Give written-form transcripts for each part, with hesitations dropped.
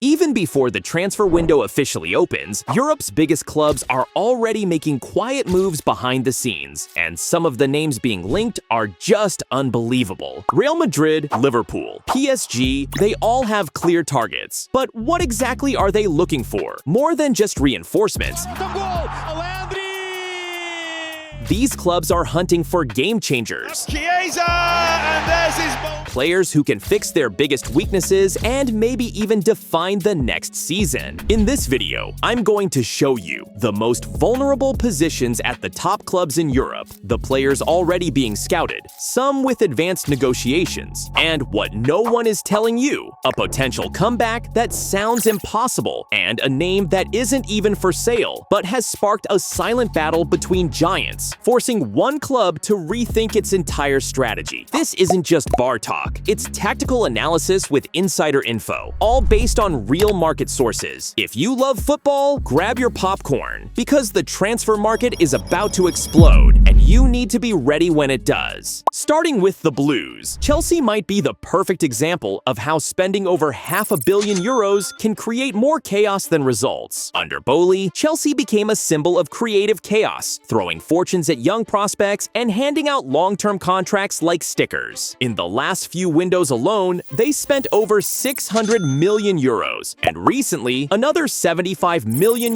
Even before the transfer window officially opens, Europe's biggest clubs are already making quiet moves behind the scenes, and some of the names being linked are just unbelievable. Real Madrid, Liverpool, PSG, they all have clear targets. But what exactly are they looking for? More than just reinforcements. These clubs are hunting for game changers. Players who can fix their biggest weaknesses and maybe even define the next season. In this video, I'm going to show you the most vulnerable positions at the top clubs in Europe, the players already being scouted, some with advanced negotiations, and what no one is telling you, a potential comeback that sounds impossible, and a name that isn't even for sale, but has sparked a silent battle between giants, forcing one club to rethink its entire strategy. This isn't just bar talk, it's tactical analysis with insider info, all based on real market sources. If you love football, grab your popcorn, because the transfer market is about to explode, and you need to be ready when it does. Starting with the Blues, Chelsea might be the perfect example of how spending over €500 million can create more chaos than results. Under Bowley, Chelsea became a symbol of creative chaos, throwing fortunes at young prospects and handing out long-term contracts like stickers. In the last few windows alone, they spent over €600 million, and recently, another €75 million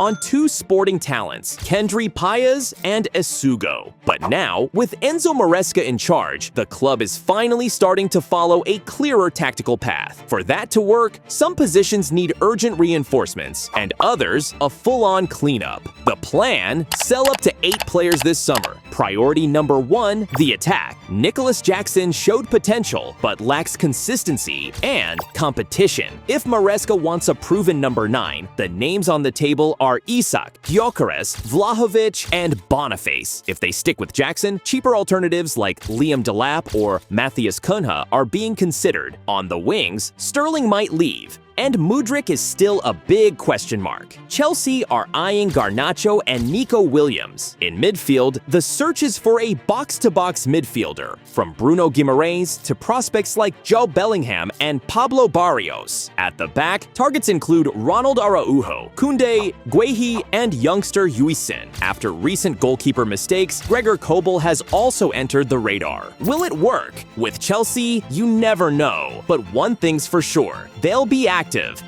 on two sporting talents, Kendry Páez and Esugo. But now, with Enzo Maresca in charge, the club is finally starting to follow a clearer tactical path. For that to work, some positions need urgent reinforcements, and others a full-on cleanup. The plan? Sell up to 8 players this summer. Priority number 1, the attack. Nicholas Jackson showed potential, but lacks consistency and competition. If Maresca wants a proven number 9, the names on the table are Isak, Gyökeres, Vlahovic, and Boniface. If they stick with Jackson, cheaper alternatives like Liam Delap or Matthias Cunha are being considered. On the wings, Sterling might leave, and Mudryk is still a big question mark. Chelsea are eyeing Garnacho and Nico Williams. In midfield, the search is for a box-to-box midfielder, from Bruno Guimaraes to prospects like Joe Bellingham and Pablo Barrios. At the back, targets include Ronald Araujo, Koundé, Guehi, and youngster Huijsen. After recent goalkeeper mistakes, Gregor Kobel has also entered the radar. Will it work? With Chelsea, you never know. But one thing's for sure, they'll be active.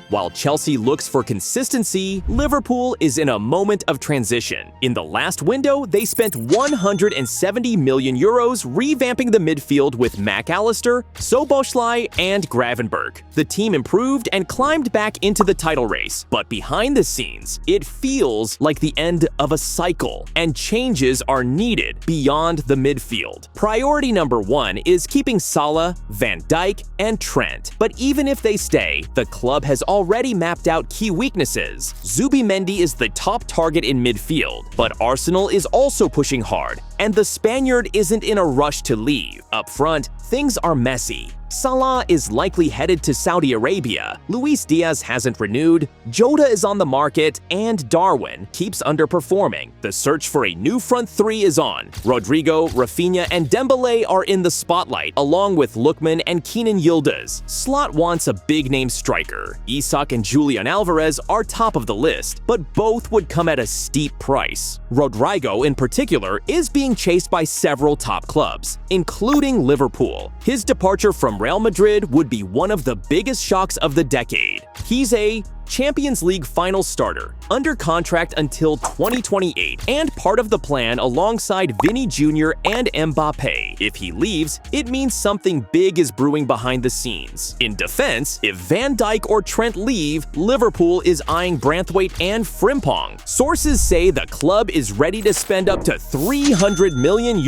While Chelsea looks for consistency, Liverpool is in a moment of transition. In the last window, they spent €170 million revamping the midfield with Mac Allister, Szoboszlai, and Gravenberch. The team improved and climbed back into the title race, but behind the scenes, it feels like the end of a cycle, and changes are needed beyond the midfield. Priority number 1 is keeping Salah, Van Dijk, and Trent, but even if they stay, the club has already mapped out key weaknesses. Zubimendi is the top target in midfield, but Arsenal is also pushing hard, and the Spaniard isn't in a rush to leave. Up front, things are messy. Salah is likely headed to Saudi Arabia, Luis Diaz hasn't renewed, Jota is on the market, and Darwin keeps underperforming. The search for a new front 3 is on. Rodrigo, Rafinha, and Dembélé are in the spotlight, along with Lookman and Kenan Yildiz. Slot wants a big-name striker. Isak and Julian Alvarez are top of the list, but both would come at a steep price. Rodrigo, in particular, is being chased by several top clubs, including Liverpool. His departure from Real Madrid would be one of the biggest shocks of the decade. He's a Champions League final starter, under contract until 2028, and part of the plan alongside Vinny Jr. and Mbappe. If he leaves, it means something big is brewing behind the scenes. In defense, if Van Dijk or Trent leave, Liverpool is eyeing Branthwaite and Frimpong. Sources say the club is ready to spend up to €300 million,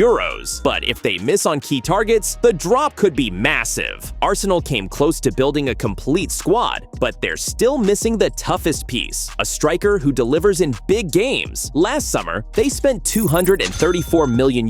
but if they miss on key targets, the drop could be massive. Arsenal came close to building a complete squad, but they're still missing the toughest piece, a striker striker who delivers in big games. Last summer, they spent €234 million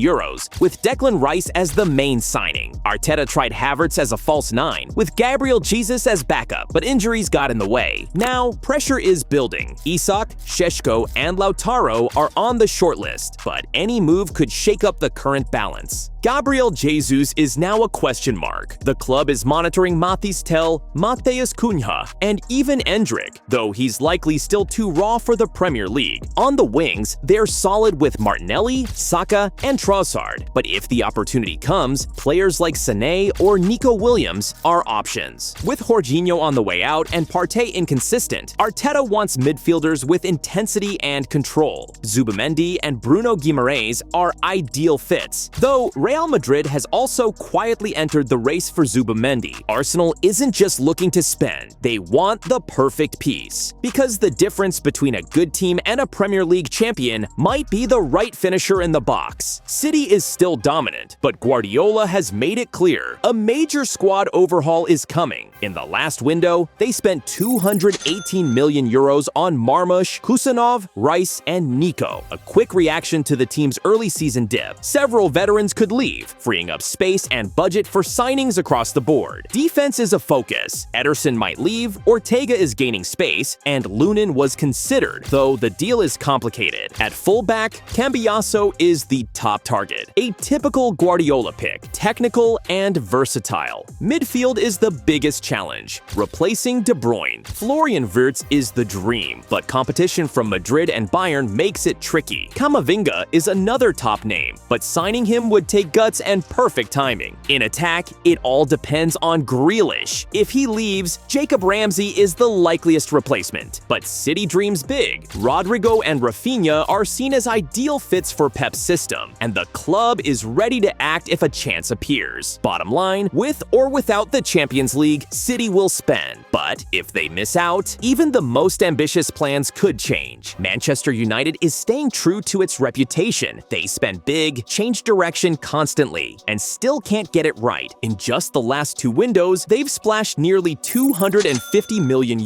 with Declan Rice as the main signing. Arteta tried Havertz as a false nine, with Gabriel Jesus as backup, but injuries got in the way. Now, pressure is building. Isak, Šeško, and Lautaro are on the shortlist, but any move could shake up the current balance. Gabriel Jesus is now a question mark. The club is monitoring Mathys Tel, Matheus Cunha, and even Endrick, though he's likely still too raw for the Premier League. On the wings, they're solid with Martinelli, Saka, and Trossard, but if the opportunity comes, players like Sané or Nico Williams are options. With Jorginho on the way out and Partey inconsistent, Arteta wants midfielders with intensity and control. Zubimendi and Bruno Guimaraes are ideal fits, though Real Madrid has also quietly entered the race for Zubimendi. Arsenal isn't just looking to spend, they want the perfect piece. Because the difference between a good team and a Premier League champion might be the right finisher in the box. City is still dominant, but Guardiola has made it clear a major squad overhaul is coming. In the last window, they spent €218 million on Marmoush, Kusanov, Rice, and Nico. A quick reaction to the team's early season dip. Several veterans could leave, freeing up space and budget for signings across the board. Defense is a focus. Ederson might leave, Ortega is gaining space, and Lunin was considered, though the deal is complicated. At fullback, Cambiasso is the top target. A typical Guardiola pick, technical and versatile. Midfield is the biggest challenge, replacing De Bruyne. Florian Wirtz is the dream, but competition from Madrid and Bayern makes it tricky. Camavinga is another top name, but signing him would take guts and perfect timing. In attack, it all depends on Grealish. If he leaves, Jacob Ramsey is the likeliest replacement. But City dreams big. Rodrigo and Rafinha are seen as ideal fits for Pep's system, and the club is ready to act if a chance appears. Bottom line, with or without the Champions League, City will spend. But if they miss out, even the most ambitious plans could change. Manchester United is staying true to its reputation. They spend big, change direction constantly, and still can't get it right. In just the last two windows, they've splashed nearly €250 million,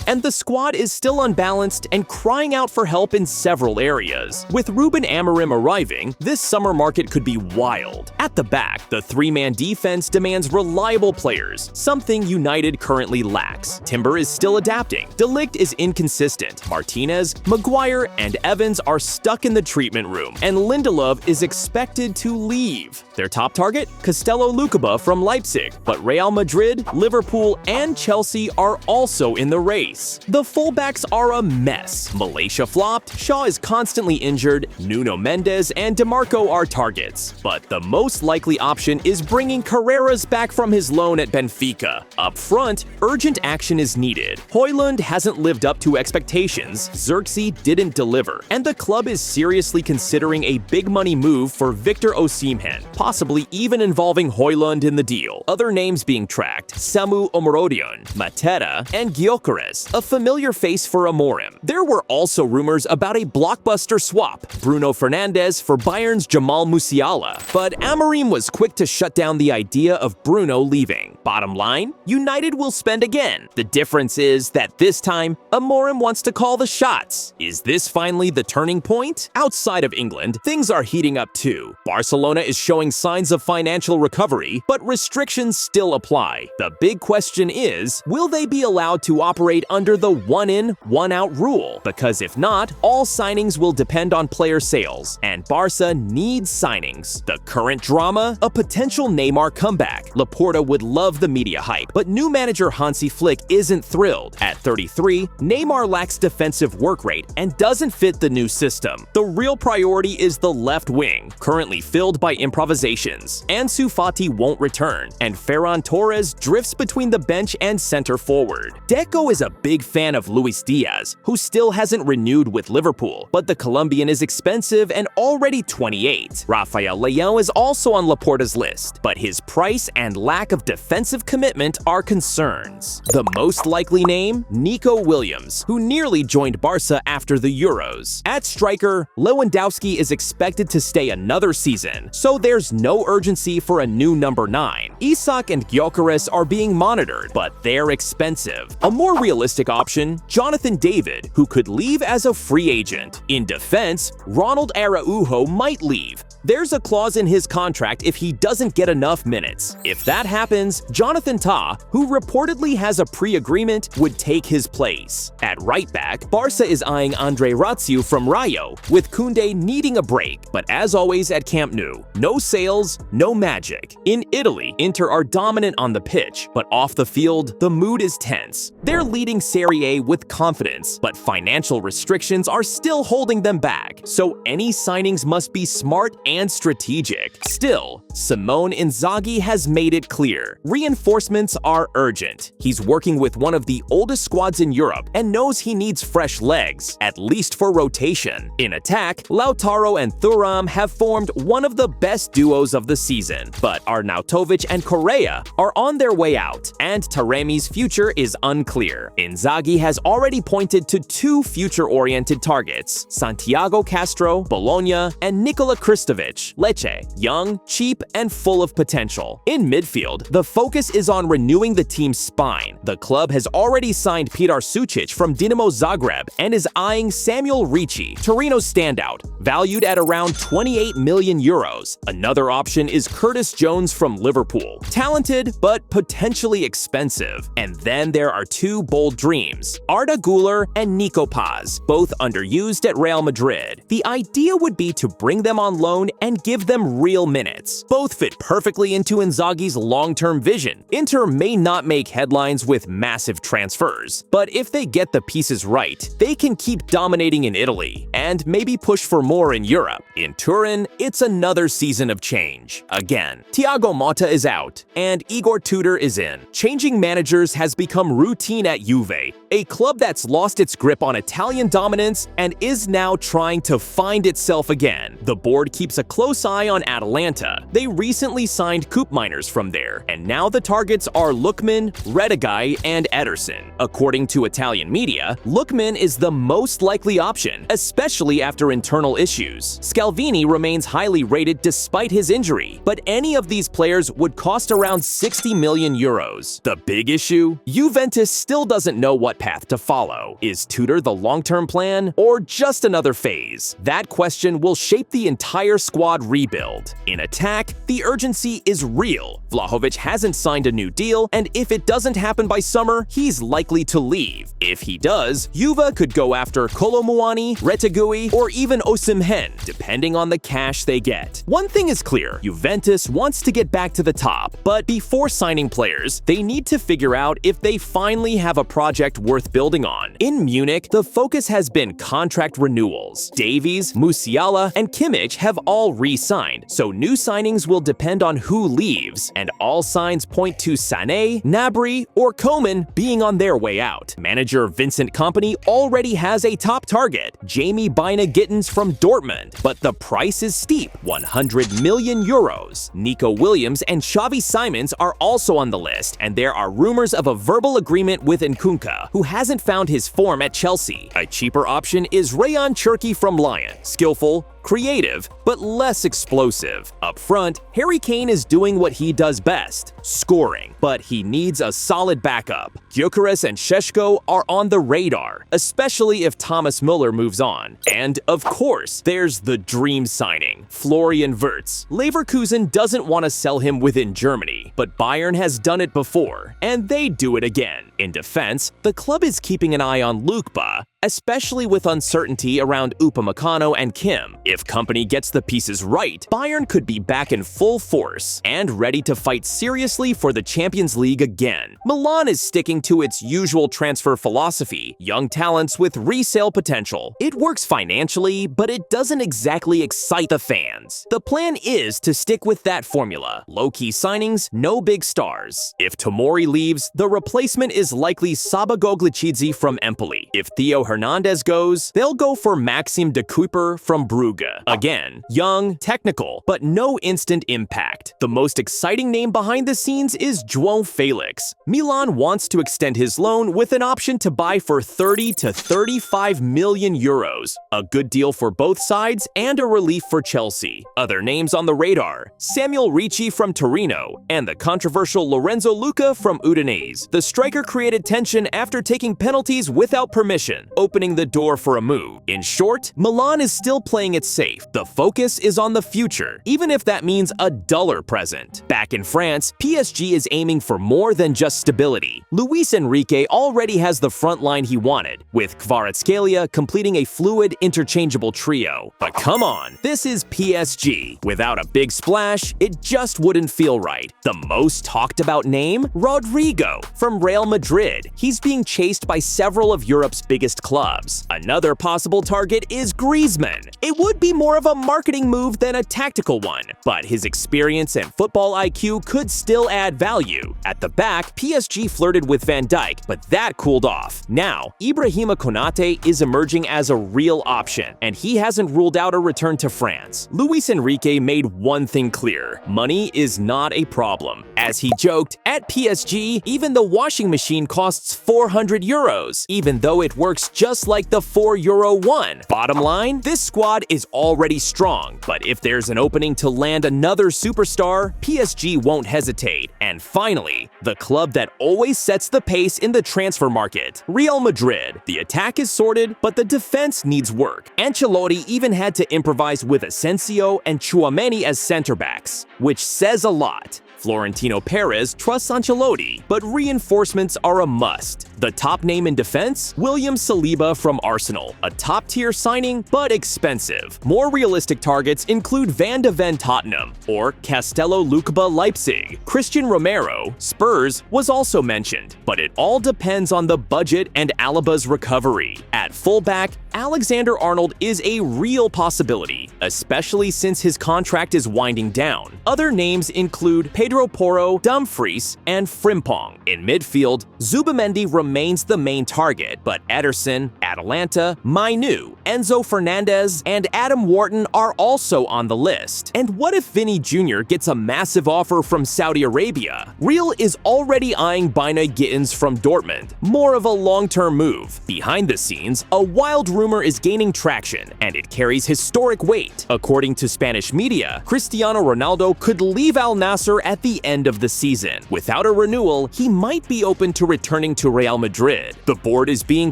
and the squad is still unbalanced and crying out for help in several areas. With Ruben Amorim arriving, this summer market could be wild. At the back, the three-man defense demands reliable players, something United currently lacks. Timber is still adapting. De Ligt is inconsistent. Martinez, Maguire, and Evans are stuck in the treatment room, and Lindelof is expected to leave. Their top target? Castello Lukeba from Leipzig, but Real Madrid, Liverpool, and Chelsea are also in the race. The fullbacks are a mess. Malaysia flopped, Shaw is constantly injured, Nuno Mendes and DeMarco are targets. But the most likely option is bringing Carreras back from his loan at Benfica. Up front, urgent action is needed. Højlund hasn't lived up to expectations, Xerxes didn't deliver, and the club is seriously considering a big money move for Victor Osimhen, possibly even involving Højlund in the deal. Other names being tracked: Samu Omorodion, Mateta, and Gyökeres, a familiar face for Amorim. There were also rumors about a blockbuster swap, Bruno Fernandes for Bayern's Jamal Musiala, but Amorim was quick to shut down the idea of Bruno leaving. Bottom line, United will spend again. The difference is that this time, Amorim wants to call the shots. Is this finally the turning point? Outside of England, things are heating up too. Barcelona is showing signs of financial recovery, but restrictions still apply. The big question is, will they be allowed to operate under the one-in, one-out rule? Because if not, all signings will depend on player sales, and Barca needs signings. The current drama? A potential Neymar comeback. Laporta would love the media hype, but new manager Hansi Flick isn't thrilled. At 33, Neymar lacks defensive work rate and doesn't fit the new system. The real priority is the left wing, currently filled by improvisations. Ansu Fati won't return, and Ferran Torres drifts between the bench and center forward. Deco is a big fan of Luis Diaz, who still hasn't renewed with Liverpool, but the Colombian is expensive and already 28. Rafael Leão is also on Laporta's list, but his price and lack of defensive commitment are concerns. The most likely name? Nico Williams, who nearly joined Barca after the Euros. At striker, Lewandowski is expected to stay another season, so there's no urgency for a new number 9. Isak and Gyökeres are being monitored, but they're expensive. A more realistic option, Jonathan David David, who could leave as a free agent. In defense, Ronald Araujo might leave. There's a clause in his contract if he doesn't get enough minutes. If that happens, Jonathan Tah, who reportedly has a pre-agreement, would take his place. At right back, Barca is eyeing Andre Ratsiu from Rayo, with Koundé needing a break. But as always at Camp Nou, no sales, no magic. In Italy, Inter are dominant on the pitch, but off the field, the mood is tense. They're leading Serie A with confidence, but financial restrictions are still holding them back. So any signings must be smart and strategic. Still, Simone Inzaghi has made it clear. Reinforcements are urgent. He's working with one of the oldest squads in Europe and knows he needs fresh legs, at least for rotation. In attack, Lautaro and Thuram have formed one of the best duos of the season, but Arnautovic and Correa are on their way out, and Taremi's future is unclear. Inzaghi has already pointed to two future-oriented targets: Santiago Castro, Bologna, and Nikola Kristovic, Lecce, young, cheap, and full of potential. In midfield, the focus is on renewing the team's spine. The club has already signed Pitar Sucic from Dinamo Zagreb and is eyeing Samuel Ricci, Torino's standout, valued at around 28 million euros. Another option is Curtis Jones from Liverpool, talented but potentially expensive. And then there are two bold dreams: Arda Güler and Nico Paz, both underused at Real Madrid. The idea would be to bring them on loan and give them real minutes. Both fit perfectly into Inzaghi's long-term vision. Inter may not make headlines with massive transfers, but if they get the pieces right, they can keep dominating in Italy and maybe push for more in Europe. In Turin, it's another season of change. Again, Thiago Motta is out and Igor Tudor is in. Changing managers has become routine at Juve, a club that's lost its grip on Italian dominance and is now trying to find itself again. The board keeps a close eye on Atalanta. They recently signed Koopmeiners from there, and now the targets are Lookman, Redeguy, and Ederson. According to Italian media, Lookman is the most likely option, especially after internal issues. Scalvini remains highly rated despite his injury, but any of these players would cost around 60 million euros. The big issue? Juventus still doesn't know what path to follow. Is Tudor the long-term plan, or just another phase? That question will shape the entire squad rebuild. In attack, the urgency is real. Vlahovic hasn't signed a new deal, and if it doesn't happen by summer, he's likely to leave. If he does, Juve could go after Kolo Muani, Retegui, or even Osimhen, depending on the cash they get. One thing is clear: Juventus wants to get back to the top, but before signing players, they need to figure out if they finally have a project worth building on. In Munich, the focus has been contract renewals. Davies, Musiala, and Kimmich have all re-signed, so new signings will depend on who leaves, and all signs point to Sané, Gnabry, or Coman being on their way out. Manager Vincent Kompany already has a top target, Jamie Byna-Gittens from Dortmund, but the price is steep, 100 million euros. Nico Williams and Xavi Simons are also on the list, and there are rumors of a verbal agreement with Nkunku, who hasn't found his form at Chelsea. A cheaper option is Rayan Cherki from Lyon, skillful, creative, but less explosive. Up front, Harry Kane is doing what he does best, scoring, but he needs a solid backup. Gyökeres and Šeško are on the radar, especially if Thomas Müller moves on. And of course, there's the dream signing, Florian Wirtz. Leverkusen doesn't want to sell him within Germany, but Bayern has done it before, and they do it again. In defense, the club is keeping an eye on Luke Ba, especially with uncertainty around Upamecano and Kim. If Kompany gets the pieces right, Bayern could be back in full force and ready to fight seriously for the Champions League again. Milan is sticking to its usual transfer philosophy, young talents with resale potential. It works financially, but it doesn't exactly excite the fans. The plan is to stick with that formula. Low-key signings, no big stars. If Tomori leaves, the replacement is likely Saba Goglichidze from Empoli. If Theo Hernandez goes, they'll go for Maxim de Kuyper from Brugge. Again, young, technical, but no instant impact. The most exciting name behind the scenes is João Felix. Milan wants to extend his loan with an option to buy for 30 to 35 million euros. A good deal for both sides and a relief for Chelsea. Other names on the radar: Samuel Ricci from Torino and the controversial Lorenzo Luca from Udinese. The striker created tension after taking penalties without permission, opening the door for a move. In short, Milan is still playing it safe. The focus is on the future, even if that means a duller present. Back in France, PSG is aiming for more than just stability. Luis Enrique already has the front line he wanted, with Kvaratskhelia completing a fluid, interchangeable trio. But come on, this is PSG. Without a big splash, it just wouldn't feel right. The most talked about name? Rodrigo from Real Madrid. He's being chased by several of Europe's biggest clubs. Another possible target is Griezmann. It would be more of a marketing move than a tactical one, but his experience and football IQ could still add value. At the back, PSG flirted with Van Dijk, but that cooled off. Now, Ibrahima Konate is emerging as a real option, and he hasn't ruled out a return to France. Luis Enrique made one thing clear: money is not a problem. As he joked, at PSG, even the washing machine costs 400 euros, even though it works just like the €4 one. Bottom line, this squad is already strong, but if there's an opening to land another superstar, PSG won't hesitate. And finally, the club that always sets the pace in the transfer market, Real Madrid. The attack is sorted, but the defense needs work. Ancelotti even had to improvise with Asensio and Tchouaméni as center-backs, which says a lot. Florentino Perez trusts Ancelotti, but reinforcements are a must. The top name in defense? William Saliba from Arsenal, a top-tier signing, but expensive. More realistic targets include Van de Ven Tottenham or Castello Lukeba Leipzig. Christian Romero, Spurs, was also mentioned, but it all depends on the budget and Alaba's recovery. At fullback, Alexander Arnold is a real possibility, especially since his contract is winding down. Other names include Pedro Porro, Dumfries, and Frimpong. In midfield, Zubimendi remains the main target, but Ederson, Atalanta, Mainu, Enzo Fernandez, and Adam Wharton are also on the list. And what if Vinny Jr. gets a massive offer from Saudi Arabia? Real is already eyeing Bina Gittins from Dortmund, more of a long-term move. Behind the scenes, a wild rumor is gaining traction, and it carries historic weight. According to Spanish media, Cristiano Ronaldo could leave Al Nassr at the end of the season. Without a renewal, he might be open to returning to Real Madrid. The board is being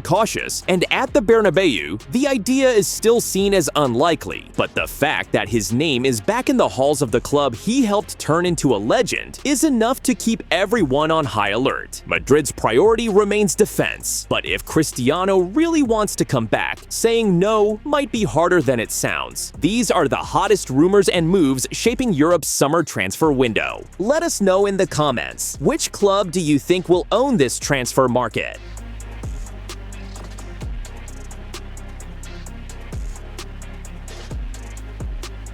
cautious, and at the Bernabeu, the idea is still seen as unlikely. But the fact that his name is back in the halls of the club he helped turn into a legend is enough to keep everyone on high alert. Madrid's priority remains defense, but if Cristiano really wants to come back, saying no might be harder than it sounds. These are the hottest rumors and moves shaping Europe's summer transfer window. Let us know in the comments, which club do you think will own this transfer market?